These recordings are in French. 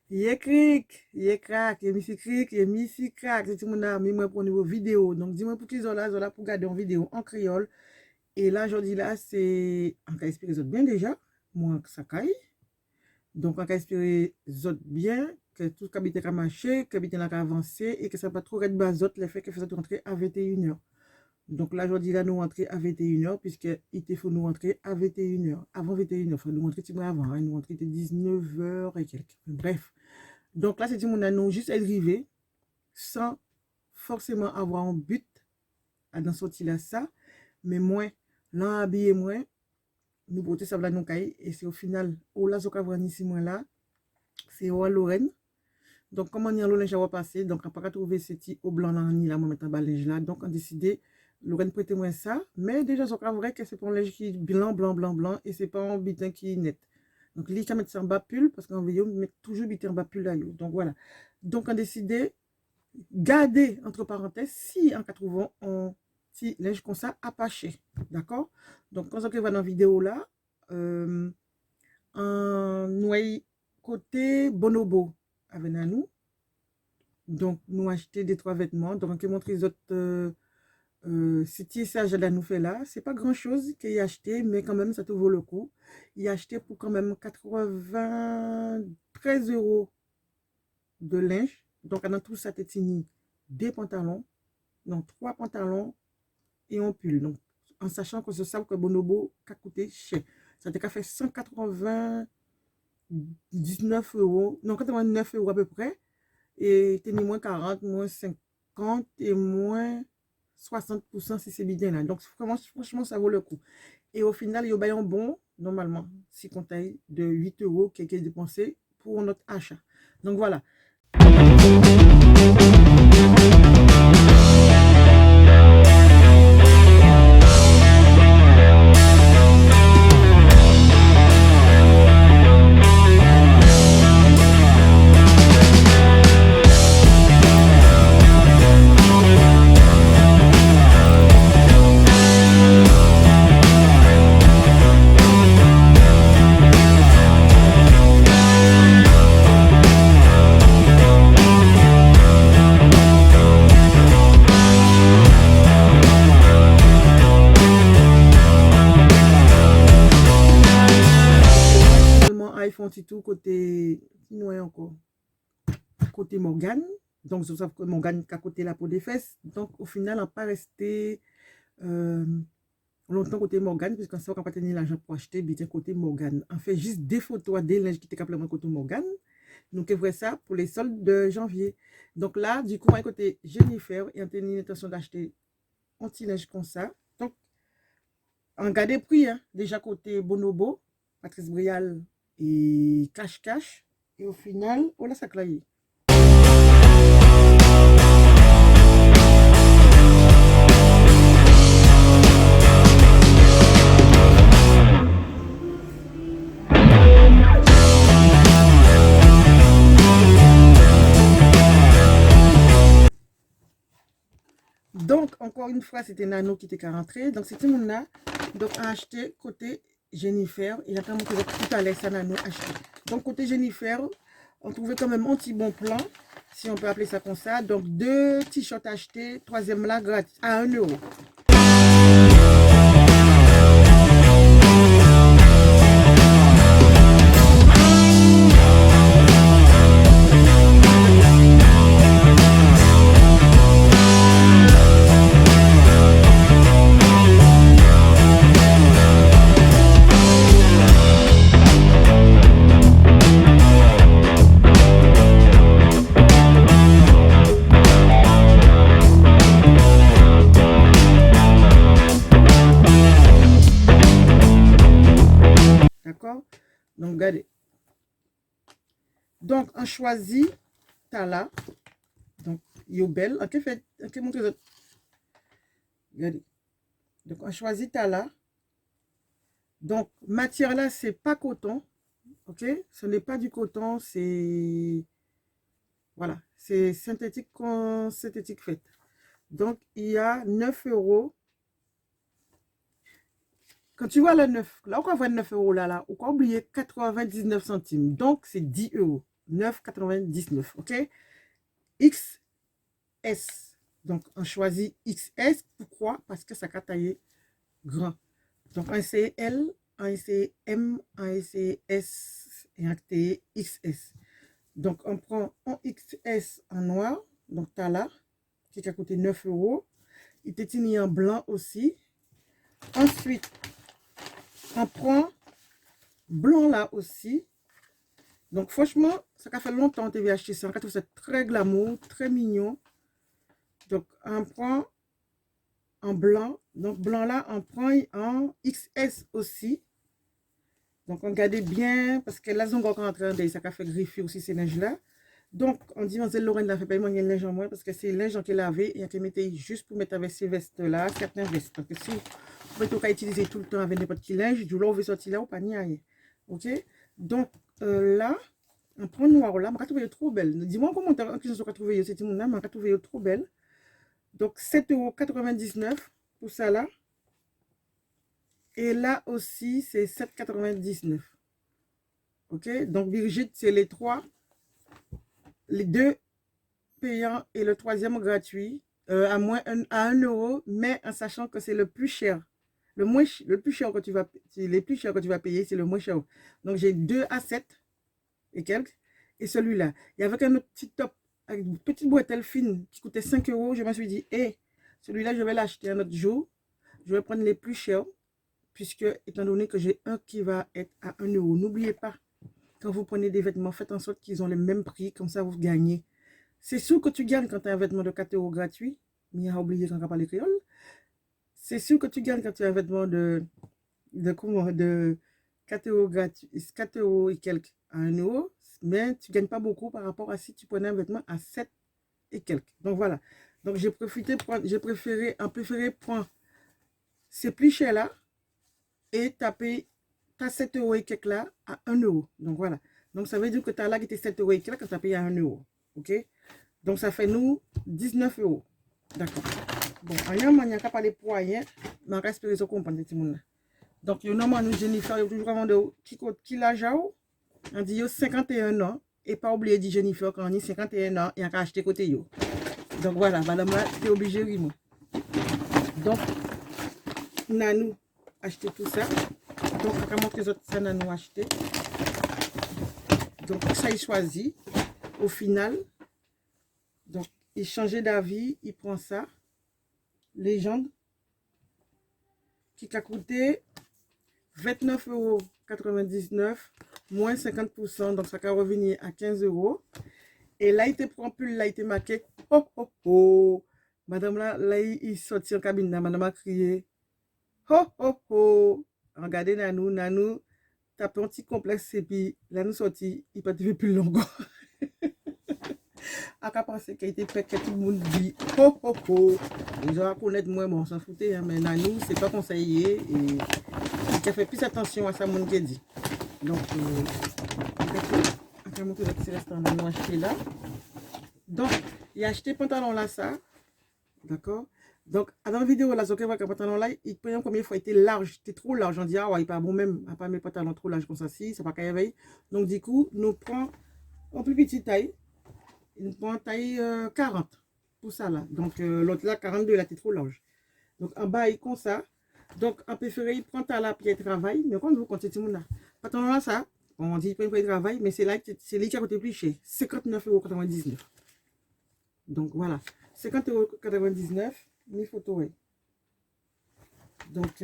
Yé crack, yé misi crack. C'est tout mon ami, moi pour niveau vidéo. Donc, dis-moi pour qui zola pour garder en vidéo en créole. Et là, aujourd'hui, là, c'est, on va expliquer les autres bien déjà. Moi, ça caille. Donc, on va expliquer les autres bien, que tout ce qui a marché, que le a avancé et que ça va pas trop être basot, le fait que ça doit rentrer à 21h. Donc là, aujourd'hui, là, nous rentrons à 21h, puisqu'il faut nous rentrer à 21h. Avant 21h, il faut nous rentrer petit peu avant. Hein, nous rentrer à 19h et quelques. Bref. Donc là, c'est dit, nous juste arrivé sans forcément avoir un but à dans sortir là ça, mais moins, là, habillé moins, nous porter ça là, nous caille, et c'est au final, au là, ce qu'on voit ici, moi là, c'est au Lorraine. Donc, comment on y a le linge à passer, donc, on n'a pas trouvé ce petit au blanc là, ni là, on mettre un linge là, donc, on a décidé, Lorraine prêtait moins ça, mais déjà, c'est vrai que c'est pas un linge qui est blanc, et c'est pas un bitin qui est net. Donc, les cas mettre ça en bas pull, parce qu'en vidéo, on met toujours bitin en bas pull là, donc voilà. Donc, on a décidé, garder, entre parenthèses, si on trouve un petit linge comme ça, apaché, d'accord? Donc, quand on va dans la vidéo là, en noyer côté bonobo, avec nous. Donc, nous acheter des trois vêtements. Donc, on montre les autres. Ce tissage là nous fait là, c'est pas grand chose qu'il a acheté, mais quand même ça te vaut le coup. Il a acheté pour quand même 93 € de linge. Donc, dans tout ça, tétini des pantalons, donc 3 pantalons et un pull. Donc, en sachant que je sais que Bonobo a coûté cher. Ça t'a fait 199 €, non, 89 € à peu près. Et t'es moins 40, moins 50 et moins 60% si c'est bien là. Donc, vraiment, franchement, ça vaut le coup. Et au final, il y a un bon, normalement, si on taille de 8 € qui est dépensé pour notre achat. Donc, voilà. iPhone tout côté encore côté Morgane, donc je sais que Morgane à côté la peau des fesses, donc au final on n'a pas resté longtemps côté Morgane, puisqu'on sait qu'on n'a pas tenu l'argent pour acheter bien côté Morgane. On fait juste des photos des linges qui étaient complètement côté Morgane. Donc on voit ça pour les soldes de janvier. Donc là, du coup, à côté Jennifer, et on a une intention d'acheter un petit linge comme ça. Donc on garde des prix, hein. Déjà côté Bonobo, Patrice Brial et cache. Et au final, on a ça clayé. Donc, encore une fois, c'était Nano qui était rentré. Donc, c'était mon là. Donc, a acheté côté Jennifer. Il a quand même tout à l'heure, ça Nano acheté. Donc, côté Jennifer, on trouvait quand même un petit bon plan, si on peut appeler ça comme ça. Donc, 2 t-shirts achetés, troisième là, gratis, à 1 €. D'accord? Donc, regardez. Donc, on choisit Tala. Donc, yo belle. Ok, fait, ok, montre. Regardez. Donc, on choisit Tala. Donc, matière là, c'est pas coton. Ok? Ce n'est pas du coton, c'est. Voilà. C'est synthétique fait. Donc, il y a 9 €. Quand tu vois le 9, là, on voit 9 € là, on peut oublier 99 centimes. Donc, c'est 10 €. 9,99. OK? XS. Donc, on choisit XS. Pourquoi? Parce que ça a taillé grand. Donc, un c'est L, un c'est M, un c'est S et un c'est XS. Donc, on prend un XS en noir. Donc, tu as là, qui a coûté 9 euros. Il était mis en blanc aussi. Ensuite, on prend blanc là aussi. Donc, franchement, ça a fait longtemps que tu as acheté ça. On trouve ça très glamour, très mignon. Donc, on prend en blanc. Donc, blanc là, on prend en XS aussi. Donc, on regarde bien, parce que là, on va rentrer, ça a fait griffer aussi ces neiges-là. Donc, on dit, Mademoiselle Lorraine n'a fait pas une neige en moins, parce que c'est linge qui est lavé et qui mettait juste pour mettre avec ces vestes-là, certains vestes. Donc, si vous pouvez utiliser tout le temps avec n'importe quel linge, du lot, on veut sortir là ou pas ni rien. OK? Donc, là, on prend noir là, on va trouver trop belle. Dis-moi en commentaire en question, on va trouver cette monde-là, on va trouver trop belle. Donc, 7,99 € pour ça là. Et là aussi, c'est 7,99 €. OK? Donc, Brigitte, c'est les trois. Les deux payants et le troisième gratuit. À 1 euro, mais en sachant que c'est le plus cher. Le plus cher que tu vas, les plus chers que tu vas payer, c'est le moins cher. Donc, j'ai 2 à 7 et quelques. Et celui-là. Et avec un autre petit top, avec une petite boîte fine qui coûtait 5 euros, je me suis dit, hé, celui-là, je vais l'acheter un autre jour. Je vais prendre les plus chers, puisque, étant donné que j'ai un qui va être à 1 euro. N'oubliez pas, quand vous prenez des vêtements, faites en sorte qu'ils ont le même prix, comme ça, vous gagnez. C'est sûr que tu gagnes quand tu as un vêtement de 4 euros gratuit, mais il a oublié quand on parle créole. C'est sûr que tu gagnes quand tu as un vêtement de 4 euros gratuit, 4 euros et quelques à 1 euro, mais tu ne gagnes pas beaucoup par rapport à si tu prenais un vêtement à 7 et quelques. Donc voilà. Donc j'ai préféré prendre ces plus chers là et taper ta 7 euros et quelques là à 1 euro. Donc voilà. Donc ça veut dire que tu as là qui était 7 euros et quelques quand tu as payé à 1 euro. OK? Donc ça fait nous 19 euros. D'accord. Bon, il y a un pas parler pour rien, mais on va espérer que vous comprenez tout le monde. Donc, normalement, nous, Jennifer, il y a toujours avant de qui l'âge on dit 51 ans. Et pas oublier de dire Jennifer quand on dit 51 ans, il y a qu'à acheter côté yo. Donc voilà, madame là, tu es obligé de rire. Donc, Nanou acheté tout ça. Donc, on va montrer ça Nanou acheté. Donc, ça, il choisit. Au final, donc, il changeait d'avis, il prend ça. Légende. Qui a coûté 29,99 €, moins 50%, donc ça va revenir à 15 €. Et là, il te prend plus, là, il te marqué, oh, oh, oh. Madame là, il sortit en cabine, là, madame a crié, oh, oh, oh. Regardez Nanou, t'as un petit complexe, et puis là, nous sorti, il peut être plus long. À qu'à penser qu'il était fait que tout le monde dit, oh, oh, oh. Les gens connaissent moi, bon, on s'en foutait, hein, mais Nanou, c'est pas conseillé, et qui a fait plus attention à ça, mon qui dit. Donc, on va montrer ce restaurant nous acheté là. Donc, il a acheté pantalon là, ça. D'accord? Donc, dans la vidéo là, ce que le pantalon là, il prend combien de fois, il était large, c'était trop large. On dit, ah ouais, il n'est pas bon même, à pas mes pantalons trop large comme ça, si, ça va pas réveiller. Donc, du coup, nous prenons en plus petite taille. Nous prenons taille 40 pour ça là. Donc, l'autre là, 42, là, c'était trop large. Donc, en bas, il comme ça. Donc, on préfère, il prend à la pied travail, mais quand vous comptez tout le monde là, pantalon là, ça, on dit qu'il prend travail, mais c'est là qui a coûté plus cher, 59,99 €. Donc, voilà, 50,99 €, mes photos, oui. Donc,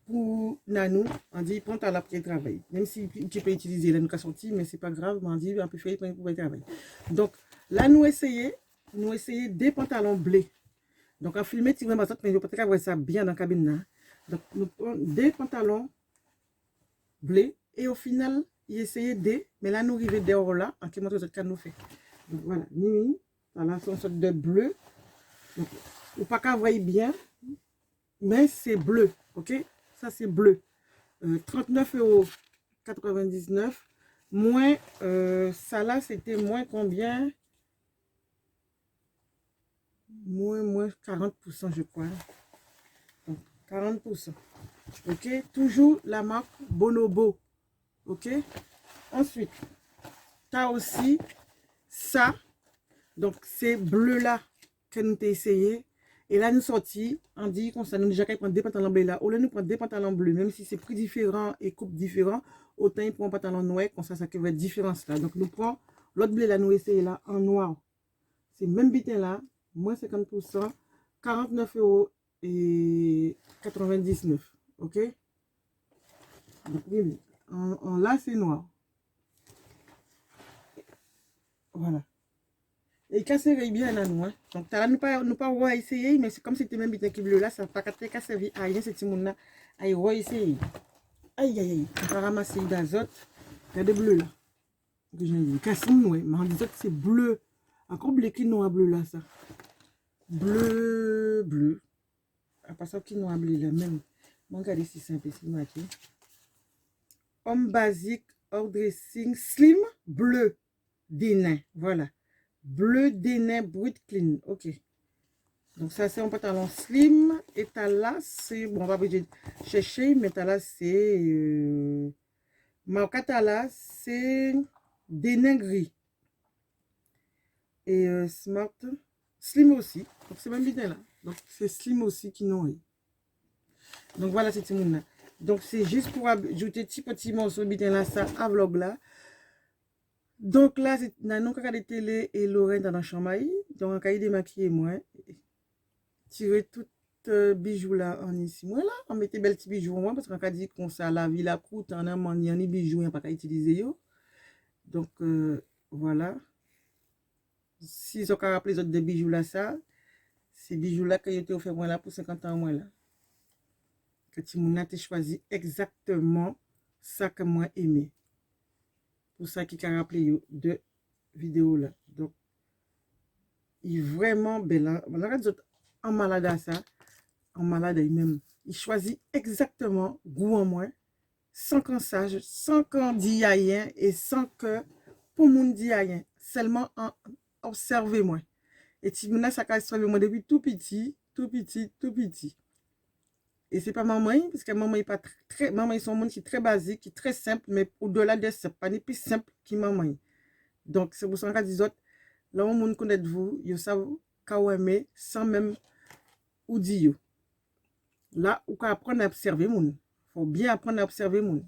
pour Nanou, on dit prend à la pied travail, même si tu peux utiliser la sortie, mais c'est pas grave, on dit on préfère prendre pour travail. Donc, là, nous essayons des pantalons bleus. Donc, en filmer, tu vois, mais je ne peux pas voir ça bien dans la cabine. Là. Donc, nous prenons des pantalons bleus. Et au final, il essayait des. Mais là, nous arrivons dehors là. En qui montre ce que nous fait. Donc, voilà. Nini. Voilà, c'est une sorte de bleu. Donc, vous ne pouvez pas voir bien. Mais c'est bleu. OK? Ça, c'est bleu. 39,99 €. Moins, ça là, c'était moins combien? Moins 40%, je crois. Donc, 40%. OK? Toujours la marque Bonobo. OK? Ensuite, tu as aussi ça. Donc, c'est bleu là que nous avons essayé. Et là, nous sortis, on dit qu'on nous déjà qu'à prendre des pantalons bleus là. Au lieu de nous prendre des pantalons bleus, même si c'est prix différent et coupe différent, autant ils prennent un pantalon noir, comme ça va être différence là. Donc, nous prenons l'autre bleu là, nous essayons là en noir. C'est même bitin là, moins 50%, 49 € et 99. Ok? Donc, oui, là, c'est noir. Voilà. Et casser bien là nous. Hein. Donc, là, nous pas essayer, mais c'est comme si c'était même bien qui bleu là, ça n'a pas servi à rien, c'est monde là. Aïe, essayer. Aïe, aïe, aïe. On va ramasser d'azote. Regardez bleu là. Que j'ai dit. Cassine, ouais. Mais en disant que c'est bleu. Encore bleu qui noir bleu là, ça. Bleu, bleu. À part ça, qui noir bleu là même. Regardez si c'est simple ici, marqué. Homme basique, hors dressing, slim, bleu. Dénin. Voilà. Bleu dénin brut clean. Ok. Donc ça c'est un pantalon slim. Et t'as là c'est. Bon on va pas chercher. Mais t'as là c'est. Marque t'as là c'est dénin gris. Et smart. Slim aussi. Donc c'est même bien là. Donc c'est slim aussi qui nourrit. Donc voilà c'est tout le monde là. Donc c'est juste pour ajouter petit morceau bien là ça à vlog là. Donc là, c'est Nanon qui a des télé et Lorraine dans la chambre. Donc, on a démaquillé moi. Tirer tout bijoux là en ici. Moi là, on mettait bel petit bijoux moi parce qu'on a dit qu'on ça la vie la coûte en amont, il y a ni bijoux, il n'y a pas qu'à utiliser yo. Donc, voilà. Si on a rappelé les autres des bijoux là, ça, ces bijoux là que j'ai été offert moi là pour 50 ans moi là. Que tu m'as choisi exactement ça que moi aimé. Pour ça qui a rappelé de vidéo là. Donc, il est vraiment belle. En malade à ça, en malade même. Il choisit exactement goût en moins, sans qu'on sache, sans qu'on dise rien et sans que pour moun dit rien. Seulement en observer moi. Et Timouna, ça a observé moi depuis tout petit, tout petit, tout petit. Et c'est pas maman, parce que maman est pas très, maman est son monde qui est très basique, qui est très simple, mais au-delà de ça, pas ni plus simple que maman. Donc, c'est pour ça qu'on dit, là, on moun connaît vous, vous savez, kawame, sans même ou dire. Là, on peut apprendre à observer moun. Faut bien apprendre à observer moun.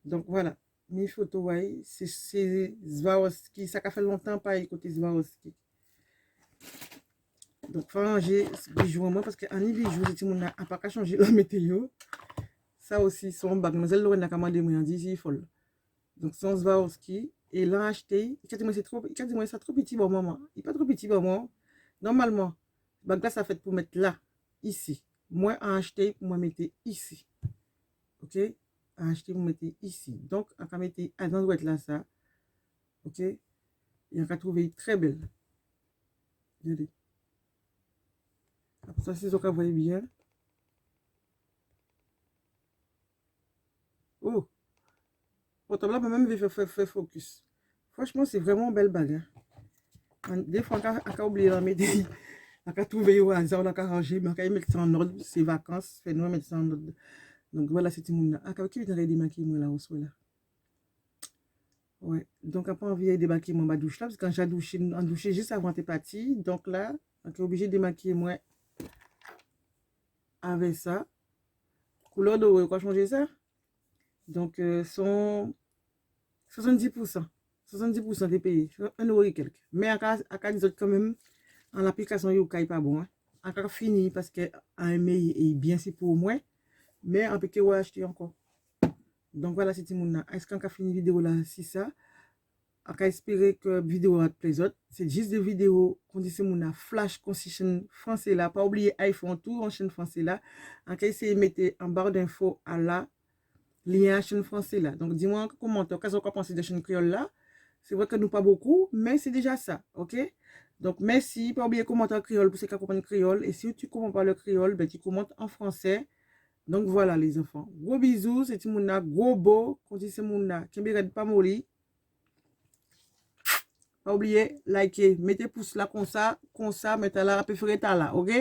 Donc, voilà. Mes photos, ouais, c'est Swarovski. Ça fait longtemps pas écouter Swarovski. Donc, faut changer bijoux moi parce qu'en bijoux, c'est mon a pas changer la météo. Ça aussi, son bague. Mademoiselle Lorraine a commandé moi en dit c'est folle. Donc, son Swarovski. Et là, acheté. Il a dit moi c'est trop petit pour maman. Il pas trop petit pour moi. Normalement, bague là, ça fait pour mettre là, ici. Moi, à acheter, pour moi, mettre ici. Ok? À acheter, pour mettre ici. Donc, on va mettre à l'endroit là, ça. Ok? Et on va trouver très belle. Regardez. Après ça, si vous voyez bien. Oh! Autant là, même, je vais faire focus. Franchement, c'est vraiment une belle bague. Hein? Des fois, on a oublié de mettre. On a trouvé au hasard, on a arrangé, mais on a mettre ça en ordre. C'est vacances, fait nous mettre ça en ordre. Donc voilà, c'est tout le monde là. Qui vient de démaquiller moi là au soir là? Ouais. Donc après on vient démaquiller moi ma douche là, parce que quand j'ai douché, en douché juste avant t'es parti. Donc là, on est obligé de démaquiller moi avec ça. Couleur de quoi changer ça? Donc son 70%. 70% des payés. 1 € et quelques. Mais à cas des autres quand même, en l'application Yokai pas bon. Hein. Encore fini parce que un mail est bien c'est pour moi. Mais on peut que acheter encore. Donc voilà, c'est tout le monde. Est-ce qu'on a fini la vidéo là? Si ça, on va espérer que la vidéo va te plaire. C'est juste des vidéos qu'on dit c'est mon flash concession français là. Pas oublier iPhone tout en chaîne français là. On va essayer de mettre en barre d'infos à la lien chaîne français là. Donc dis-moi en commentaire qu'est-ce qu'on pense de chaîne créole là. C'est vrai que nous pas beaucoup, mais c'est déjà ça. Ok? Donc merci. Pas oublier commentaire créole pour ceux qui comprennent créole. Et si tu comprends pas le créole, ben tu commentes en français. Donc voilà les enfants. Gros bisous, c'est tout le monde, gros beau. Quand c'est mon qui ne pas mourir. Pas oublier, liker, mettez pouce là comme ça, mettez là, préférez là, ok?